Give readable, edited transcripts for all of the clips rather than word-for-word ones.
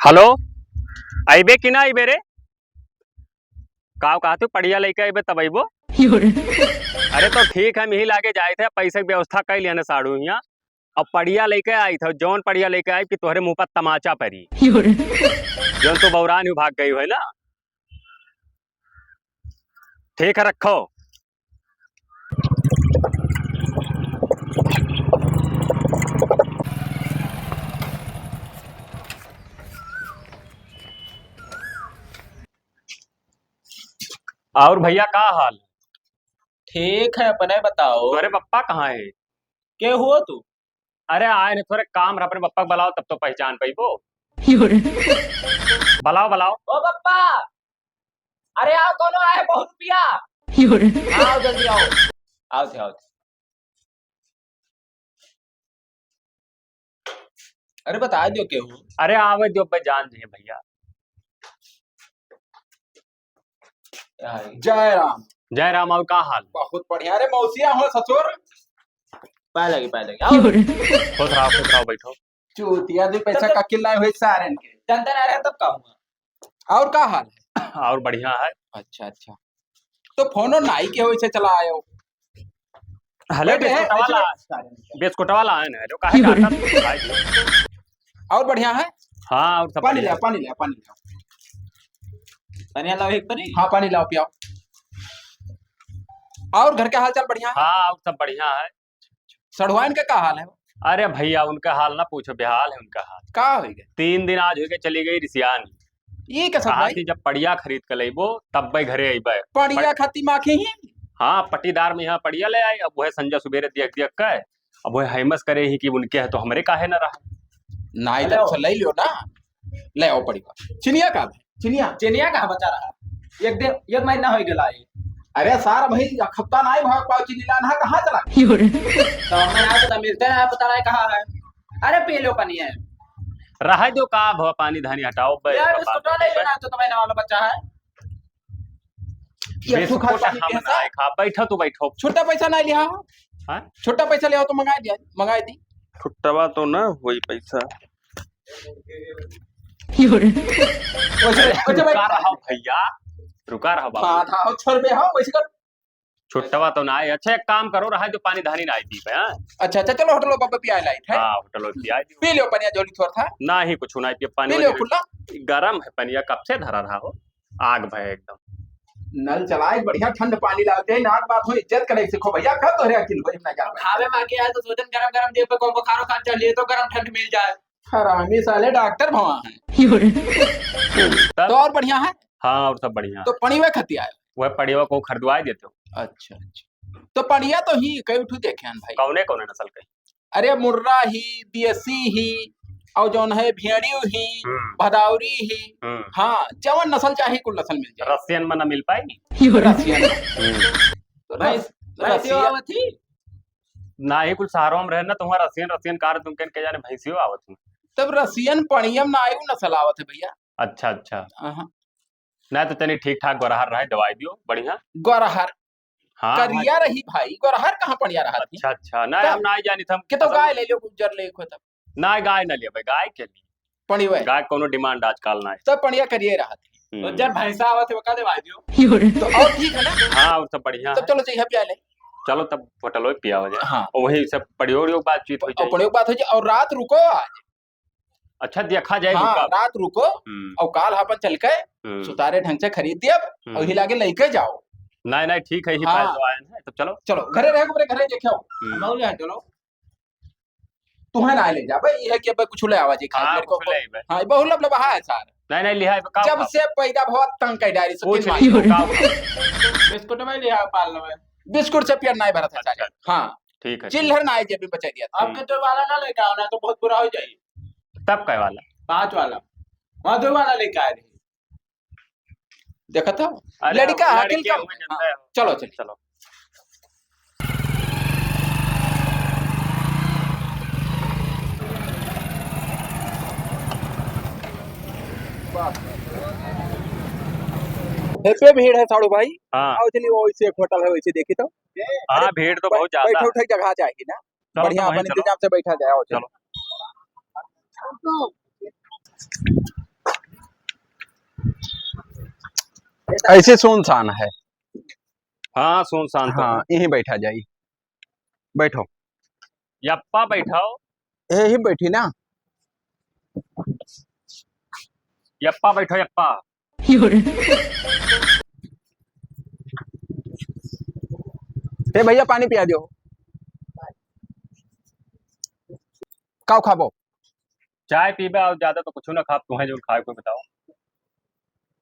Hello. अबे कि ना अबे रे? का कहा तू पढ़िया लेके अबे तब अबो। अरे तो ठीक है, मिही लागे जाए थे, पैसे की व्यवस्था कर लिया ना साड़ू यहाँ। अब पढ़िया लेके आई थे, जौन पढ़िया लेके आई कि तोहरे मुंह पर तमाचा पड़ी। जौन तो बौरान ही भाग गई है ना। ठीक है, रखो। और भैया का हाल? ठीक है, अपने बताओ। तोहरे पप्पा कहाँ है? के हुआ तू? अरे आए ने थोड़े काम रहा, अपने पप्पा को बुलाओ तब तो पहचान पाई वो। बुलाओ बुलाओ। ओ पप्पा, अरे आओ, कौन आया? बहुत रुपया। आओ जल्दी आओ। आओ थे, आओ थे। अरे बता दो के हो। अरे आवे जो जान जी भैया। जय राम। जय राम। और का हाल? बहुत बढ़िया। अरे मौसिया हो ससुर। पाए लगी आओ। खुश रहो बैठो। चूतिया दो पैसा का किल्ला हुए सारे के जनता ना रहे तब का हुआ। और का हाल है? और बढ़िया है। अच्छा अच्छा, तो फोनो नाई के होइसे चला आयो। हले बिस्कुट वाला है ना, जो काहे डाटा। और बढ़िया है। हाँ, और सब पानी बढ़िया। ले पानी ले पानी ले। पानी लाओ एक पानी। हाँ पानी लाओ पियाओ। और घर का हाल चाल बढ़िया है? हाँ, और सब बढ़िया है। सड़ुआइन का हाल है? अरे भैया उनका हाल ना पूछो, बेहाल है उनका हाल। का हो गया? 3 दिन आज हो गए, चली गई रिसियान। ये कैसा कहा भाई? थी जब पड़िया खरीद कर लेबो तब भाई घरे अइबे। पड़िया खाती माखी ही। हाँ, पट्टीदार में यहाँ पड़िया ले आई। अब वह संजय सुबेरे दियक दियक का अब वह हेमस करे ही कि उनके है तो हमरे काहे ना रहा। नाई जब से ले लियो ना, ले आओ पड़िया। चिनिया का चिनिया का बचा रहा। एक दिन एक महीना हो गया। अरे सारा भाई हफ्ता ना भाग पाओ चिनी लाना कहाँ चला? तो हमने आज तो मिलते हैं, पता नहीं कहाँ है। अरे पी लो पानी है। रहा जो का भव पानी धानी हटाओ बे। यार बिस्कुट नहीं लेना तो तुम्हें वाला बच्चा है। ये तू खा पानी कैसा? खा बैठो तू बैठो। छोटा पैसा नहीं लिया? हां, छोटा पैसा ले आओ तो मंगा दी। छुट्टावा तो ना वही पैसा। रुका रहा भैया, रुका रहा बाबा। हाँ था छोड़ बे। हाँ वैसे कर। छुट्टावा तो ना है। अच्छा एक काम करो, रहा जो पानी धानी ना आई थी। अच्छा अच्छा, चलो होटल बाबा पिया लाइट है। हाँ, होटल पिया पी लो पानी जोली थोड़ा था ना ही कुछ ना पिए पानी। पी लो खुला। गरम है पानी, कब से धरा रहा हो। आग भय एकदम। नल चलाए बढ़िया ठंड पानी लाते हैं। नाक बात हो इज्जत करे सीखो भैया। कब तो रे अकिल भाई ना जा खावे में आके आए तो सोचन गरम गरम दे पे को बुखारो का चलिए तो गरम ठंड मिल जाए। हरामी साले डॉक्टर भवा है। तो और बढ़िया है। हाँ, और सब बढ़िया। तो पणीवा खती आए वह पड़िया को खरीदवा देते हो? अच्छा अच्छा, तो पणिया तो ही कई उठू देखे हैं भाई। कौने कौने नस्ल के? अरे मुर्रा ही, देसी ही, और जौन है भेड़ियो ही, भदौरी ही। हाँ, जवन नस्ल चाहे कुल नस्ल मिल जाए। रसियन में न मिल पाएगी? रसियन थी ना ही कुल शहरों में रहना। तुम्हारा रसियन रसियन कार तुम के जाने भैंसियो आवत हूँ। तब रसियन पणियम ना आयु नस्ल आवत है भैया। अच्छा अच्छा। ना तो चलिए ठीक ठाक गोरहर रहा, दवाई दियो बढ़िया। गोरहर हाँ करिया रही भाई। गोरहर कहाँ पड़िया रहा? अच्छा अच्छा, ना हम ना जानी थम के तो गाय ले लो गुजर ले को तब। ना गाय ना ले भाई, गाय के लिए पणिवे गाय कोनो डिमांड आजकल ना है। तब पणिया करिए रहा थी। तो जब भैंसा आवत है वका दे दियो तो और ठीक है ना। हाँ, और सब बढ़िया। तब चलो चाहिए पिया ले। चलो तब होटल में पिया हो जाए। हाँ, वही सब पड़ियों बातचीत हो जाए। पड़ियों बात हो जाए और रात रुको आज। अच्छा देखा जाए। हाँ, रात रुको और काल अपन चल के सुतारे ढंग से खरीद दिए और हिला के लेके जाओ। नहीं नहीं ठीक है, ही हाँ। तो आए हैं। तो चलो चलो घरे रह के घरे देखो। चलो तुम्हें ना ले जा भाई। ये कि कुछ ले आवाज खा मेरे को। हां बहु लब लब है सार। नहीं नहीं लिहा जब से पैदा बहुत तंग के डायरी से पूछ बिस्कुट में लिया पाल लो। बिस्कुट से पेट नहीं भरत है सारे। हां ठीक है, चिल्लर ना जेब में बचा दिया। आपके तो वाला ना लेके आना तो बहुत बुरा हो जाए। तब काय वाला? 5 वाला मधु वाला लेके आए। देखा था लड़का अकेल का। चलो चल चलो। पे भीड़ है साड़ू भाई। हाँ, आओ चलिए वो वैसे एक होटल है वैसे देखी तो। हाँ भीड़ तो बहुत ज्यादा। बैठो उठे जगह चाहिए ना। बढ़िया अपन इंतजाम से बैठा जाए। चलो। ऐसे सुनसान है। हाँ सुनसान तो हाँ है। यहीं बैठा जाइए, बैठो। यप्पा बैठाओ। यही बैठी ना। यप्पा बैठो यप्पा। हे भैया पानी पिया दो। काओ खाबो। चाय पीबे और ज्यादा तो कुछ ना खा, तुम्हें जो खाए को बताओ।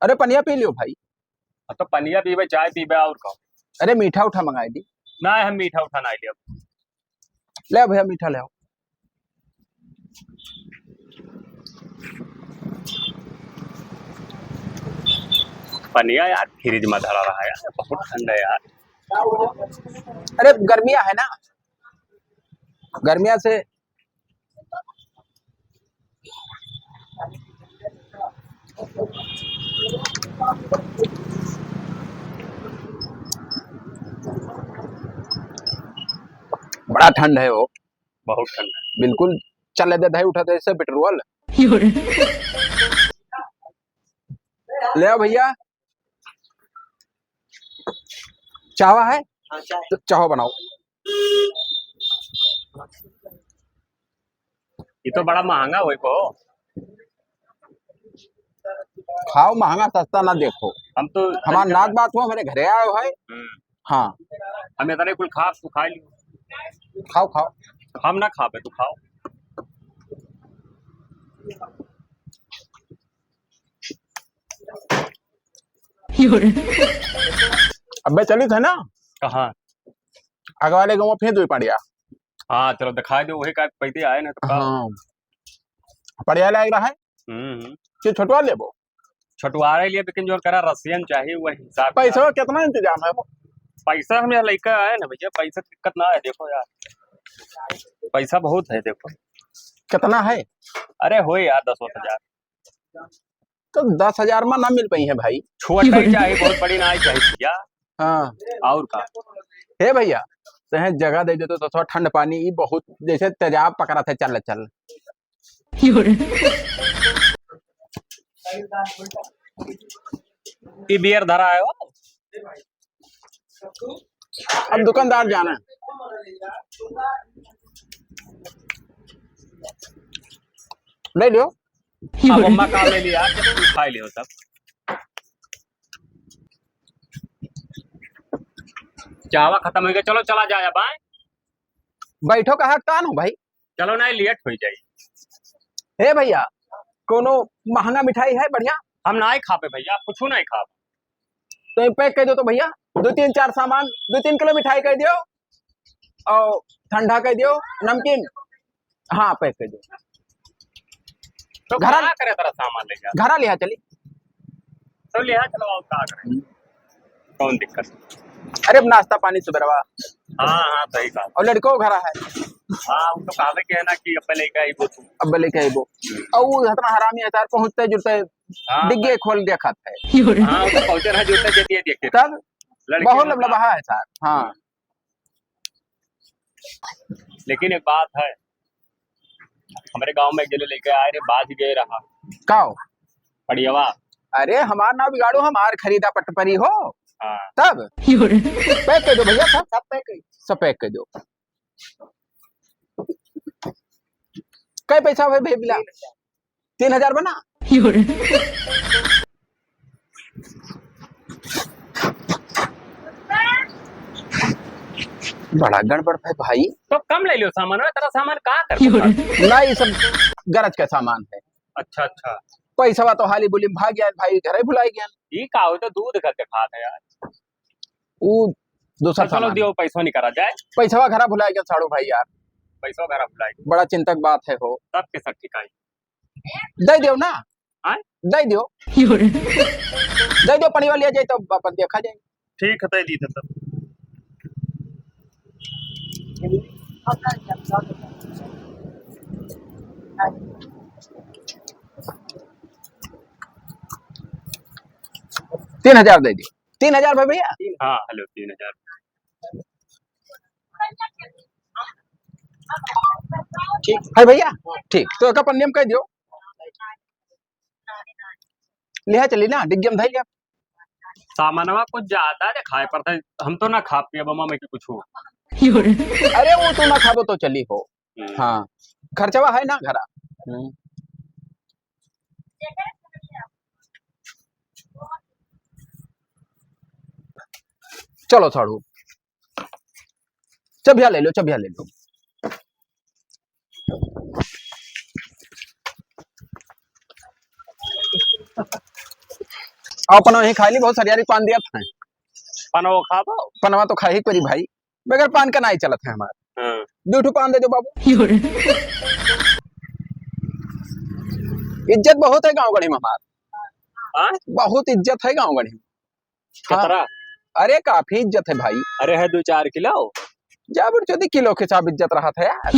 अरे पनिया पी लियो भाई। अब तो पनिया पीबे, चाय पीबे और खाओ। अरे मीठा उठा मंगाई दी। ना हम मीठा उठा ना लिया। ले आओ भैया मीठा ले आओ। पनिया यार फ्रिज में धरा रहा है यार, बहुत ठंडा है यार। अरे गर्मिया है ना, गर्मिया से। बड़ा ठंड है वो। बहुत ठंडा है। बिल्कुल। चल दे दही उठा दे इससे पेट्रोल। ले आओ भैया। चावा है? तो चाहो बनाओ। ये तो बड़ा महंगा हुई को। खाओ, महंगा सस्ता ना देखो। हम तो हमारा नाक बात हुआ, मेरे घरे आयो है। हाँ हम इतने कुल खा, तू खा लियो। खाओ खाओ। हम ना खा पे, तू खाओ। अबे चली थे ना कहाँ? आगे वाले गाँव में फिर दो पड़िया। हाँ चलो दिखा दो, वही का पैसे आए ना तो का। हाँ पड़िया लग रहा है कि छोटवा लेबो। छठुआरे लिए, लेकिन जो करा रसियन चाहिए वही हिसाब। पैसा का कितना इंतजाम है वो? पैसा हम यहाँ लड़का आए ना भैया, पैसा दिक्कत ना है, देखो यार पैसा बहुत है देखो। कितना है? अरे हो यार 10-20 हजार। तो 10,000 में ना मिल पाई है भाई। छोटा ही चाहिए, बहुत बड़ी ना चाहिए भैया। हाँ और का हे भैया तहे जगह दे देते तो थोड़ा ठंड पानी ये बहुत जैसे तेजाब पकड़ा था। चल चल ये बियर धरा है वो। अब दुकानदार जाना है। ले लियो। अब अम्मा का ले लिया, जब तू खा लियो तब। चावा खत्म हो गया, चलो चला जाए अब आए। बैठो कहा कान हो भाई। चलो ना लेट हो जाए। हे भैया कोनो महंगा मिठाई है बढ़िया? हम ना ही खा पे भैया, कुछ नहीं खा। तो पैक कर दो तो भैया 2-3-4 सामान 2-3 किलो मिठाई कर दियो और ठंडा कर दियो नमकीन। हाँ पैक कर दो। तो घरा करे तेरा सामान ले जा। घरा लिया चली तो लिया चलो, और क्या करें, कौन दिक्कत। अरे अब नाश्ता पानी सुबह। हाँ हाँ सही कहा। और लड़को घरा है। हाँ वो तो कहा कि है ना कि अब लेके आई वो तू। अब लेके आई वो और वो इतना हरामी है तार पहुंचते जुड़ते डिग्गे खोल दिया खाता है। हाँ वो तो पहुंचे ना जुड़ते जेती है देखते तब बहुत लबलबा है सर। हाँ लेकिन एक बात है, हमारे गांव में गेले लेके आए रे, बाज गए रहा काओ पड़ियवा। अरे हमार ना बिगाड़ो, हमार खरीदा पटपरी हो। हाँ तब पैक कर दो भैया। सब पैक कर दो। कई पैसा हुए भैया? 3,000 बना। बड़ा गड़बड़ है भाई। तो कम ले लियो सामान, तेरा सामान कहाँ कर। ना ये सब गरज का सामान है। अच्छा अच्छा। पैसा तो हाली बुली भाग गया भाई, घर भुलाई गया। ये का हो तो दूध घर के खाते हैं यार। वो दूसरा चलो दियो, पैसा नहीं करा जाए। पैसा घरा भुलाई गया साड़ू भाई यार। पैसा घर भुलाई, बड़ा चिंतक बात है हो। सब के सब ठिकाई दे दियो ना। दे दियो दे दियो पनीवा लिया जाए तो अपन देखा जाए। ठीक है तो दी तब। 3,000 दे दियो। 3,000 भाई भैया। हाँ हेलो 3,000। ठीक है भैया। ठीक तो एक अपन नियम कह दियो। लिया चली ना डिग्गी में धैल। सामानवा कुछ ज्यादा है खाए पड़ता है, हम तो ना खा पिए बमा में कि कुछ हो। अरे वो तो ना खाबो तो चली हो। हाँ खर्चवा है ना घरा। चलो साड़ू चबिया ले लो, चबिया ले लो। अपन वही खाई ली, बहुत सरियारी पान दिया था। पनवा खाबो। पनवा तो खा ही करी भाई, बगैर पान का नहीं चलत है हमारा। हाँ। 2 पान दे दो बाबू। इज्जत बहुत है गाँव गढ़ी में हमारा, बहुत इज्जत है गाँव गढ़ी में। कितना? अरे काफी इज्जत है भाई। अरे है 2-4 किलो जाबर चौधरी किलो के हिसाब इज्जत रहा था यार।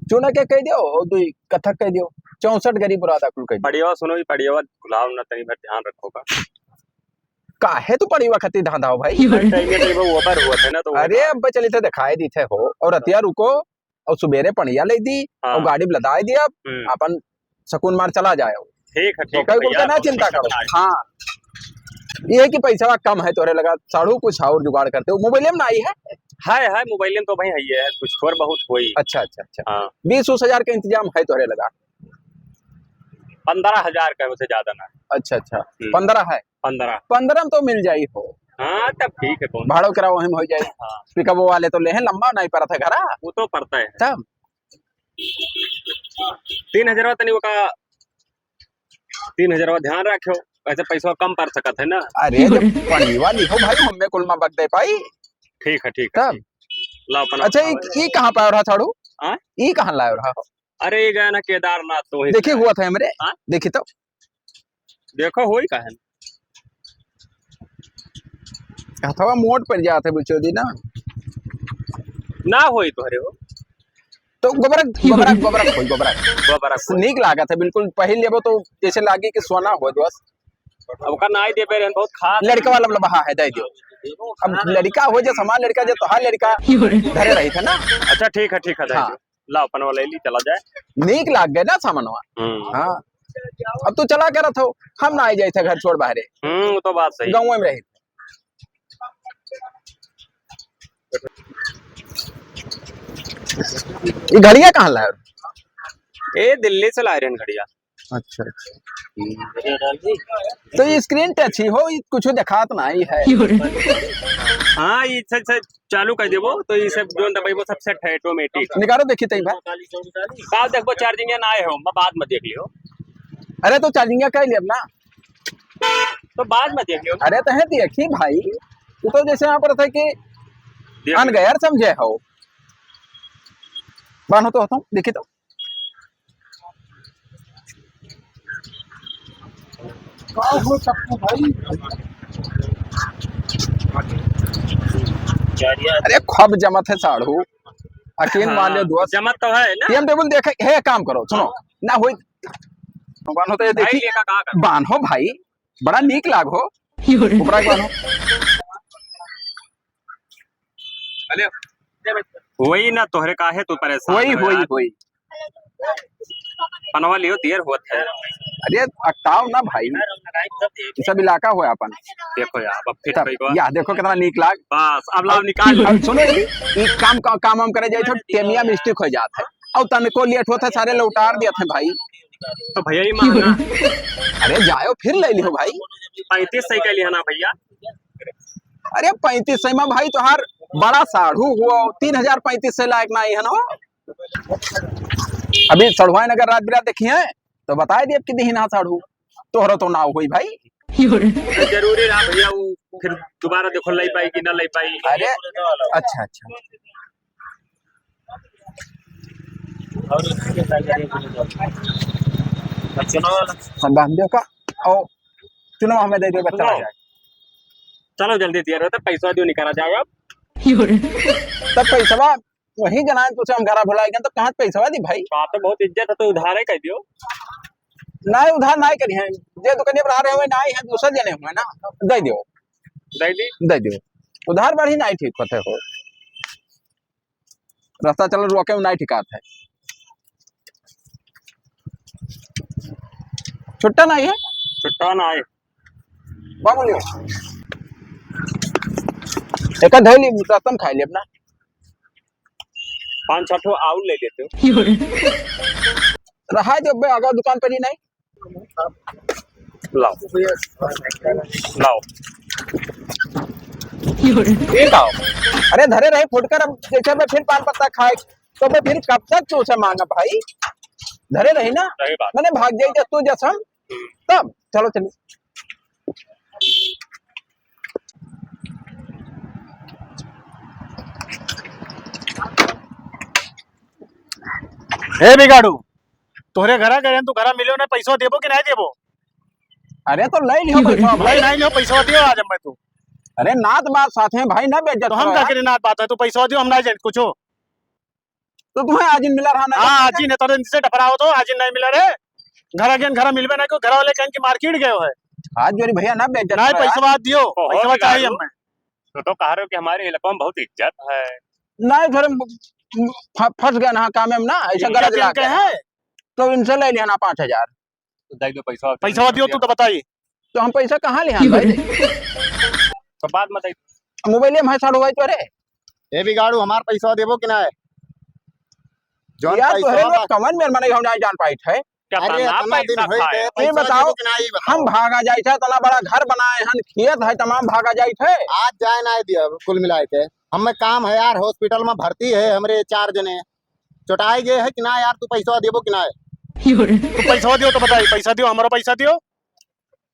चूना के कह दियो, 2 कथक कह दियो, 64 गरीब बुरादा कुल कह दियो। पढ़िया सुनो भी पढ़िया भुलाओ ना, तनी भर ध्यान रखोगा। काहे तू पढ़ीवा खती धांधाओ भाई। वो पर हुआ था ना तो। अरे अब चली थे दिखाई दी थे हो, और रतिया रुको और सुबेरे पढ़िया ले दी और गाड़ी लदाई दी, अब अपन सकून मार चला जाए। ठीक है ठीक है भैया, ना चिंता करो। हाँ ये कि पैसा कम है तोरे लगा, साड़ू कुछ और जुगाड़ करते हो। मोबाइल में आई है मोबाइल में तो भाई है कुछ थोड़ा बहुत हुई। अच्छा अच्छा अच्छा। हाँ 20-20 हजार का इंतजाम है तोरे लगा। 15,000 का, उसे ज्यादा ना। अच्छा अच्छा 15 है। 15 में तो मिल जाई हो। हाँ तब ठीक है, कौन भाड़ो किराया वही में हो जाए। हाँ। पिकअप वाले तो ले हैं, लंबा नहीं पड़ा था घरा, वो तो पड़ता है तब 3,000 तनी वो का 3,000 ध्यान रखो, ऐसे पैसा कम पड़ सकत है ना। अरे पड़ी वाली हो भाई, हमें कुल में बक दे पाई। ठीक है तब ला अपन। अच्छा ये कहाँ पाया रहा साड़ू? ये कहाँ लाया रहा? अरे ये गया ना केदारनाथ तो देखिए हुआ था हमरे। देखी तो देखो हो ही कहा अथवा मोट पर जाते बुचोदी ना होई तो हरे हो तो गोबरक नीक लागत है बिल्कुल। पहले लेबो तो जैसे लागे कि सोना हो बस। अब का नाई दे पे बहुत खास लड़का वाला बहा है दे दियो। अब लड़का हो जो समान लड़का जो तोहार लड़का धरे रही था ना। अच्छा ठीक है हाँ। ला अपन वाला ली चला जाए, नीक लाग गए ना सामानवा। हाँ अब तू चला कर रहा हम ना आई जाए थे घर छोड़ बाहरे। वो तो बात सही, गाँव में रही। ये घड़िया कहाँ लाए? ये दिल्ली से लाए रहे घड़िया। अच्छा तो ये स्क्रीन टच ही हो, कुछ दिखात नहीं है। हाँ ये सब चालू कर देबो तो ये सब जो दबाइबो सब सेट है ऑटोमेटिक। निकालो देखी तई भाई का देखबो चार्जिंग ना आए हो, मैं बाद में देख लियो। अरे तो चार्जिंग कर लियो ना, तो बाद में देख लियो। अरे तो है देखी भाई, तू तो जैसे यहाँ पर था कि अन गया समझे हो। बानो तो होता देखी तो हो सकता भाई। अरे खब जमत है साढ़ू, अकेले मान लियो दोस्त जमत तो है ना। टीएम टेबल देखे है, काम करो सुनो ना होई बानो तो देखी बानो भाई बड़ा नीक लाग हो ऊपरा बानो। वही ना तोहरे काहे तू परेशान वही पनवा लियो देर होत है। अरे अकताव ना भाई, सब इलाका हो अपन। देखो यार अब फिर या देखो कितना नीक लाग। बस अब लाभ निकाल। अब सुनो ये काम हम करे जाए तो टेमिया मिस्टेक हो जाता है और तनको लेट होता है, सारे लौटार दिया थे भाई। तो भैया ही मांगना। अरे जाओ फिर ले लियो भाई। 35 सही का लिया ना भैया। अरे 35 सही में भाई तोहार बड़ा साढ़ू हुआ, 3,035 से लायक नहीं है ना। अभी सड़वाई नगर रात बिरात देखी है तो बताए दिए कि दही ना साढ़ू तोहरा तो ना हुई भाई। जरूरी रहा भैया, वो फिर दोबारा देखो ले पाई कि ना ले पाई। अरे अच्छा का और चुनाव हमें दे दो बच्चा। चलो जल्दी तैयार हो, पैसा दियो निकाला जाएगा। तब पैसा वही गनाए तुझे हम घर भुलाएंगे तो कहाँ पैसा दी भाई। बात तो बहुत इज्जत है तो उधार है कह दियो। ना उधार ना करी है, जे दुकान पर आ रहे हुए ना है दूसरे जने हुए ना दे दियो उधार बढ़ी नहीं ठीक होते हो। रास्ता चल रोके में नहीं ठिकात है, छुट्टा नहीं है छुट्टा ना आए बोलियो एक धैली रसम खाई ले अपना 5-6 ठो आउल ले लेते हो रहा जब अगर दुकान पर ही नहीं लाओ ठीक आओ अरे धरे रहे फुटकर अब जैसे मैं फिर पान पत्ता खाए तो मैं फिर कब तक तू से मांगा भाई धरे रही ना सही बात मैंने भाग जाई तू जसम तब चलो चलिए हे बिगाड़ू तोहरे घरा गए तू घरा मिलो ना पैसा देबो कि नहीं देबो अरे तो ले लियो पैसा भाई भाई नहीं लियो पैसा दियो आज मैं तू अरे नात बात साथ में भाई ना बेइज्जत तो हम करो का करे नात बात है तू पैसा दियो हम नहीं जान कुछ तो तुम्हें आज मिला रहा ना हां आज ही ने तोरे से टपराओ तो आज नहीं मिला रे घर अगेन घर मिलबे ना को घर वाले कहीं की मार्केट गए है आज जोरी भैया ना बेइज्जत नहीं करो यार। पैसा बात दियो बहुत पैसा बिगाड़ू। चाहिए हमें तो कह रहे हो कि हमारे इलाकों में बहुत इज्जत है नहीं थोड़े फंस गए ना काम में ना ऐसा इनके गरज ला के के है तो इनसे ले लिया ना 5000 तो दे दो पैसा पैसा दियो तू तो बताइए तो हम पैसा कहाँ ले भाई तो बाद में मोबाइल में साड़ू भाई तोरे ए बिगाड़ू हमार पैसा देबो कि नहीं जोन यार तोरे पैसा लोग कमन में मने हम नहीं जान पाई थे क्या अरे करना इतना दिन पैसा होई खाए थे ये पैसा बताओ, देबो कि नहीं हम भागा जाए थे तना बड़ा घर बनाए हन खेत है तमाम भागा जाए थे आज जाए ना दिया कुल मिलाए के हमें काम है यार हॉस्पिटल में भर्ती है हमरे 4 जने चोटाई गए है कि ना यार तू पैसा देबो कि नहीं तू पैसा दियो तो बताइए पैसा दियो हमारा पैसा दियो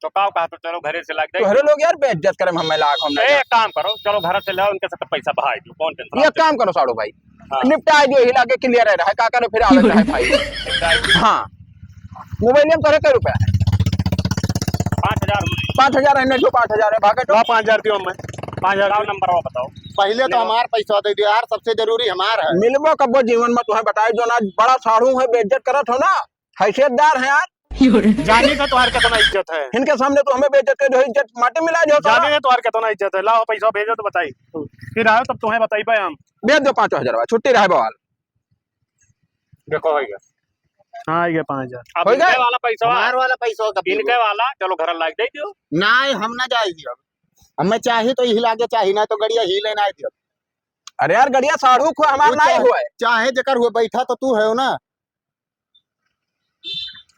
तो कहा तो चलो घरे से लग जाए तोरे लोग यार बेइज्जत करे हमें लाख हम नहीं एक काम करो चलो घर से लाओ उनके साथ पैसा बहाई दो कौन टेंशन ये काम करो साड़ू भाई हाँ। निपटा जो हिला के क्लियर रहा है का करे फिर आवे रहा है भाई हाँ मोबाइल में तोरे के रुपया है 5000 5000 है जो 5000 है भागे तो 5000 दियो हमें 5000 नंबर बताओ पहले तो हमार पैसा दे दियो यार सबसे जरूरी हमार है मिलबो कब्बो जीवन में तुम्हें बताए जो ना बड़ा साड़ू है बेइज्जत करत हो ना हैसियतदार है यार जानी का तुम्हार कितना इज्जत है इनके सामने तो हमें बेइज्जत कर दो इज्जत माटी मिला दो जाने का तुम्हार कितना इज्जत है लाओ पैसा भेजो तो बताइए फिर आओ तब तुम्हें बताई पाए हम भेज दो 5000 छुट्टी रहे बवाल देखो होगा हाँ ये 5000 अब हो गया? इनके वाला पैसा हमार वाला पैसा इनके वाला चलो घर लाग दे दियो नहीं हम ना जाएगी अब हमें चाहिए तो हिला के चाहिए ना तो गड़िया हिले ना दियो अरे यार गड़िया साड़ू को हमार नहीं हुआ है चाहे जकर हुए बैठा तो तू है ना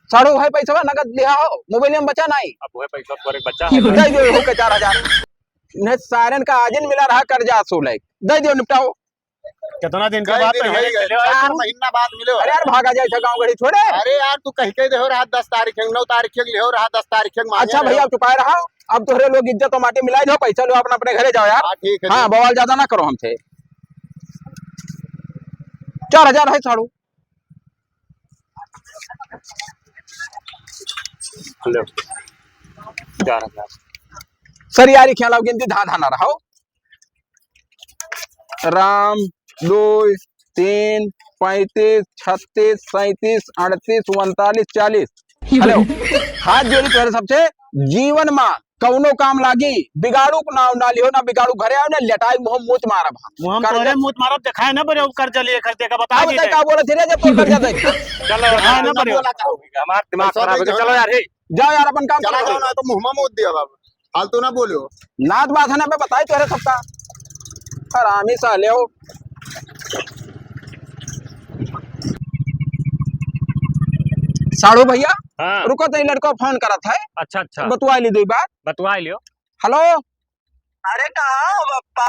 साड़ू भाई पैसा नगद लिया हो मोबाइल में बचा नहीं अब वो पैसा पर एक बच्चा है दे दो हो के 4000 नहीं सारन का आजिन मिला रहा कर्जा असूल है दे दो निपटाओ कितना दिन के बाद 4 महीना बाद मिले अरे यार भागा जाए गाँव गड़ी छोड़े अरे यार तू कह के दे रहा 10 तारीख 9 तारीख ले हो रहा 10 तारीख अच्छा भैया अब चुकाए रहा अब तोहरे लोग इज्जत तो माटी मिला दो पैसा लो अपना अपने घरे जाओ यार ठीक है हाँ बवाल ज्यादा ना करो हमसे 4000 है साड़ू लो 4000 सर यार ख्याल गिनती धा धा ना रहा राम 2 3 35 36 37 38 39 40 हेलो हाथ जोड़ी तोहरे सबसे जीवन में कौनो काम लागी बिगाड़ू नाव ना लियो ना बिगाड़ू घरे आओ ना लटाई मुंह मुत मारब हम तोरे मुंह मारब दिखाए ना बरे कर्जा लिए खर्चे का बता बता का बोले थे जब तो कर्जा दे चलो हाँ ना बरे हमारा दिमाग खराब हो गया चलो यार हे जाओ यार अपन काम चला करो जाओ ना तो मुंह में मुद दिया बाबू फालतू ना बोलो नाथ बात है ना मैं बताई तोरे सबका हरामी साले हो साड़ू भैया हाँ रुको तो लड़को फोन करा था अच्छा अच्छा बतवा ली दो बात बतवा लियो हेलो अरे कहाँ हो बप्पा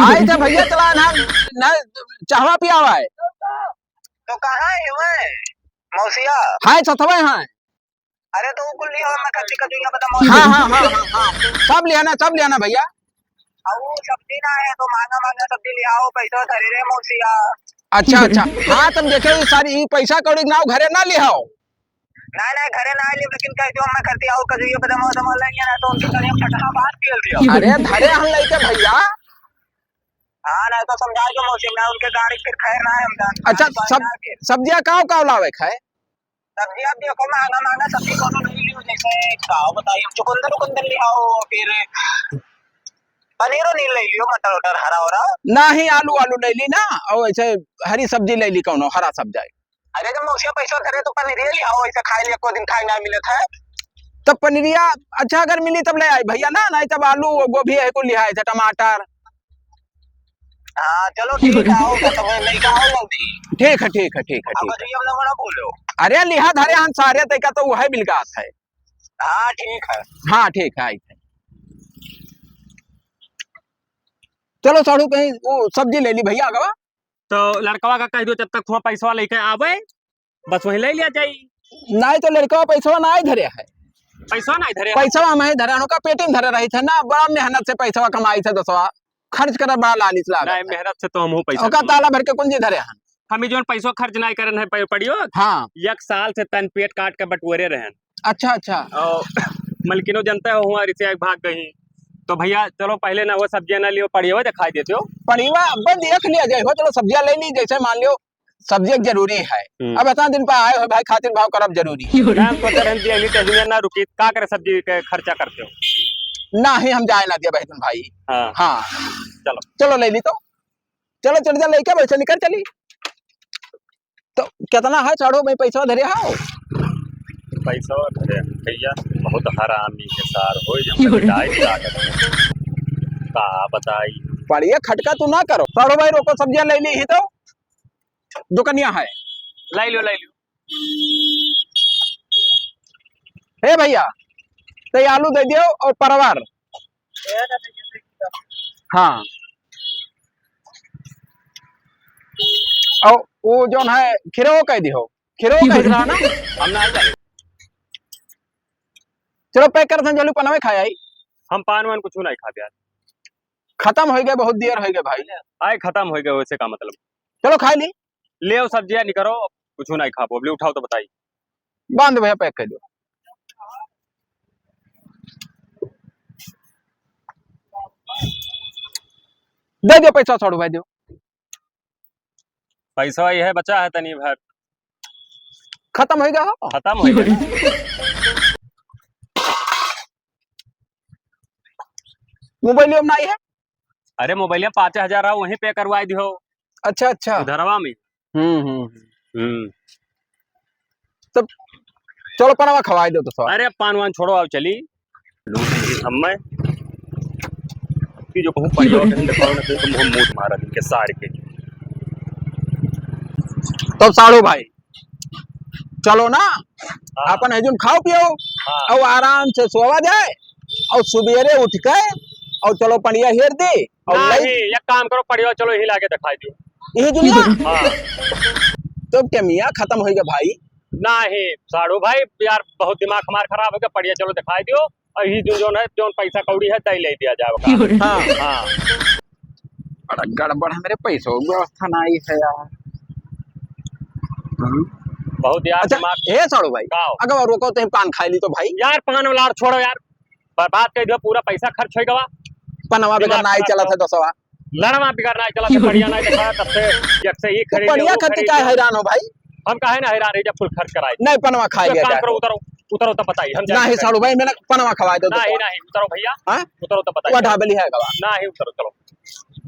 आए थे भैया चला ना चाहवा पिया हुआ है तो कहाँ है मैं मौसिया हाय सतवे हैं अरे तो कुल नहीं हो मैं खर्ची कर दूंगा बता हाँ हाँ हाँ हाँ हाँ सब लिया ना भैया अब वो सब्जी ना है तो महंगा महंगा सब्जी ले आओ पैसा धरे रे मौसिया अच्छा अच्छा हाँ तब देखे ये सारी ये पैसा कौड़ी ना घरे ना ले आओ नहीं नहीं घरे ना आइए लेकिन कह दो मैं करती आओ कजुए बता मौसम नहीं ना तो उनके घर हम फटना बात खेल दिया अरे धरे हम लेके भैया हाँ ना तो समझा दो मौसम ना उनके गाड़ी फिर खैर ना है हम जान अच्छा सब सब्जियां काव लावे खाए सब्जी आप देखो महंगा महंगा सब्जी कौन नहीं लियो जैसे खाओ बताइए चुकंदर उकंदर ले आओ फिर पनीर नहीं ले लियो मटर उटर हरा हो रहा नहीं आलू आलू ले ली ना और ऐसे हरी सब्जी ले ली कौनो हरा सब्जी अरे जब मौसिया पैसा धरे तो पनीर ले आओ ऐसे खाए लिए को दिन खाए ना मिले था तब पनीरिया अच्छा अगर मिली तब ले आई भैया ना, नहीं तब आलू गोभी है को लिया थे टमाटर। हाँ चलो ठीक है, आओगे तो मैं नहीं आओ जल्दी। ठीक है ठीक है ठीक है अब ठीक जी हम लोग ना बोलो। अरे लिहा धरे हम सारे तय का तो वह बिलगात है। हाँ ठीक है। हाँ ठीक है आई थे। चलो साड़ू कहीं वो सब्जी ले ली भैया गवा। तो लड़कवा का कह दो जब तक वहाँ पैसा लेके आवे बस वहीं ले लिया जाई। नहीं तो लड़का पैसा ना धरे है, पैसा नहीं धरे पैसा मैं धरे का पेटी में धरे रही थे ना, बड़ा मेहनत से पैसा कमाई थे दसवा खर्च कर बड़ा लालिच नहीं लागत मेहनत से तो हम पैसा ओका ताला भर के कुंजी धरे हैं। हम जो पैसा खर्च नहीं करन है पड़ियो। हाँ एक साल से तन पेट काट के बटुरे रहन। अच्छा अच्छा और मलकिनो जनता है हमारी से भाग गई। तो भैया चलो पहले ना वो सब्जियां ना लियो पड़ी हुआ दिखाई देते हो परिवा अब देख लिया जाए हो, चलो सब्जियां ले ली, जैसे मान लियो सब्जी जरूरी है, अब इतना दिन पर आए हो भाई खातिर भाव करब जरूरी है। हम सोच रहे हैं अगली तहसील ना रुकी का करे सब्जी के खर्चा करते हो ना ही हम जाए ना दिया भाई तुम भाई। हाँ हाँ चलो चलो ले ली तो चलो चल जा लेके वैसे निकल चली। तो कितना है चाड़ो में पैसा धरे हो? पैसा धरे भैया बहुत हरामी के सार हो जब का बताई। पढ़िए खटका तू ना करो चाड़ो भाई, रोको सब्जियां ले ली ही तो दुकनिया है ले लियो ले लियो। हे भैया तो ये आलू दे दियो और परवर। हाँ और वो जो है खीरो कह दियो, खीरो कह रहा ना हम ना जाए चलो पैक कर जल्दी पनावे खाया ही। हम पान वान कुछ नहीं खाते यार, खत्म हो गए बहुत देर हो गए भाई। आए खत्म हो गए वैसे का मतलब। चलो खा ली ले आओ सब्जियां निकलो कुछ नहीं खा पाओ उठाओ तो बताइए। बांध भैया पैक कर दो। दे दो पैसा छोड़ो भाई दो। पैसा ये है बचा है तनी भर खत्म हो गया हो? खत्म हो गया। मोबाइल में नहीं है? अरे मोबाइल में 5,000 वहीं पे करवाई दियो। अच्छा अच्छा उधरवा में। हम्म तब चलो पनावा खवाई दो तो सर। अरे पान वान छोड़ो अब चली हम जो कहूँ परियो तो मुंह मूत मारा दिन के सार के। तो साड़ू भाई चलो ना अपन हजूम खाओ पियो और आराम से सोवा जाए और सुबेरे उठ के और चलो पनिया हेर दे और नहीं एक काम करो पड़ियो चलो ही लाके दिखाई दियो। यही दुनिया हाँ तो क्या मियाँ खत्म हो गया भाई? नहीं साड़ू भाई यार बहुत दिमाग हमारा खराब हो गया, पड़िया चलो दिखाई दियो और ही जो है जो पैसा कौड़ी है तय ले दिया जाएगा। हाँ हाँ बड़ा गड़बड़ है, मेरे पैसों की व्यवस्था नहीं है यार। बहुत यार अच्छा दिमाग हे साड़ू भाई खाओ। अगर रोको तो पान खाई ली तो भाई यार पान वाला छोड़ो यार बर्बाद कर दियो पूरा पैसा खर्च हो गवा। पनवा बेगर दिमाग नहीं खराब चला था दसवा लड़वा बिगाड़ नहीं चला था बढ़िया नहीं दिखाया तब से एक से ही खरीद बढ़िया खर्च का हैरान हो भाई। हम काहे ना हैरान है जब फुल खर्च कराए। नहीं पनवा खा लिया काम जाए। करो उतरो उतरो तो बताइए हम नहीं साड़ू भाई मैंने पनवा खवाए दो। नहीं नहीं उतरो भैया हाँ उतरो तो बताइए। ढाबली है गवा नहीं उतरो चलो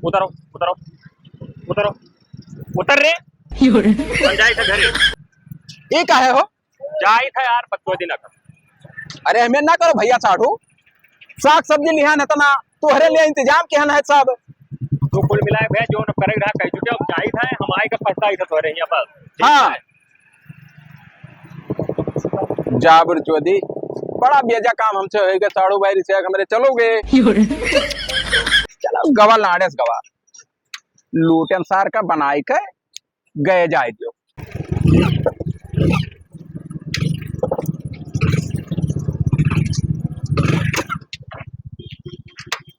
उतरो उतरो उतरो उतर रे जाए थे घरे ये काहे हो? जाए था यार 25 दिन का। अरे हमें ना करो भैया साढ़ू साग सब्जी लिहान है तना तुहरे लिए इंतजाम किहन है सब तो कुल मिलाए भैया जो न करे रहा कह चुके अब जाए था हम आए का पछताई था तोरे यहाँ पर। हाँ जाबर चौधरी बड़ा बेजा काम हमसे होएगा साड़ू भाई से हमारे चलोगे चलो गवा लाड़ेस गवा लूटन सार का बनाई के गए जाए जो।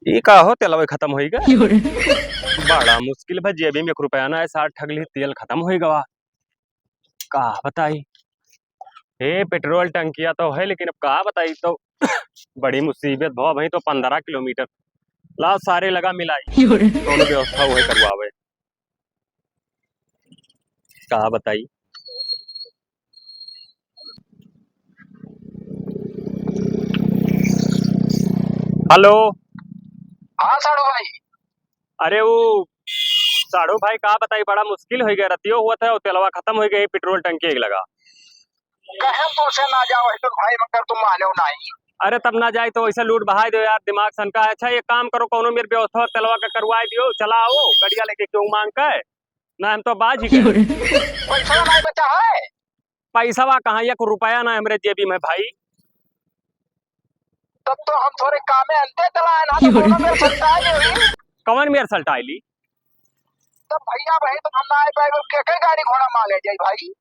ये का हो तेल खत्म हो गया बड़ा मुश्किल भाई जेबी में 1 रुपया ना है 60 ठगली तेल खत्म हो गवा का बताई। हे पेट्रोल टंकिया तो है लेकिन अब कहा बताई तो बड़ी मुसीबत भाव भाई तो 15 किलोमीटर ला सारे लगा मिलाई दोनों व्यवस्था वही करवावे कहा बताई। हेलो हाँ साड़ू भाई अरे वो साड़ू भाई कहा बताई बड़ा मुश्किल हो गया रतियो हुआ था तेलवा खत्म हो गई पेट्रोल टंकी एक लगा। कहे तुमसे ना जाओ तो भाई मगर तुम मानो नहीं। अरे तब ना जाए तो ऐसे लूट बहाई दो यार, दिमाग सनका है। अच्छा ये काम करो, कोनो मेरे व्यवस्था तलवा के करवाए दियो, चला आओ गड़िया लेके, क्यों मांग के ना, हम तो बाज ही गए। पैसा नहीं बचा है। पैसा वा कहाँ, 1 रुपया ना हमरे जेबी में भाई। तब तो हम थोड़े कामे अंते चलाए ना, तो दोनों में सकता है। कवन मेरे सल्टाइली। तो भैया भाई तो हम ना आए पाए, के गाड़ी घोड़ा मांगे जाए भाई।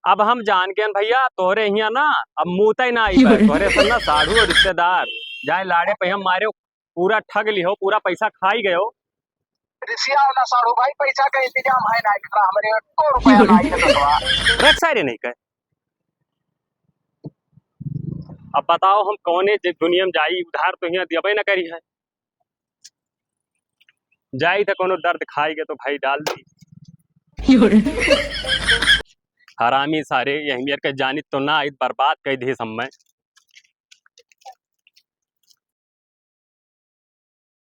अब हम जान के भैया तोहरे यहाँ ना अब मुँह ही ना आई पाए, तोहरे सब ना साढ़ू और रिश्तेदार जाए लाड़े पे हम मारे, पूरा ठग लियो, पूरा पैसा खाई गयो। ऋषिया ना साड़ू भाई, पैसा का इंतजाम है ना करा हमरे, 2 रुपया नहीं है तो रख सारे नहीं कहे। अब बताओ हम कौने दुनिया में जाई, उधार तो यहाँ दियबे न करी है। जाई तो कोनो दर्द खाई के तो भाई डाल दी। हरामी सारे यही मेरे के जानी तो ना आई, बर्बाद कर दी समय।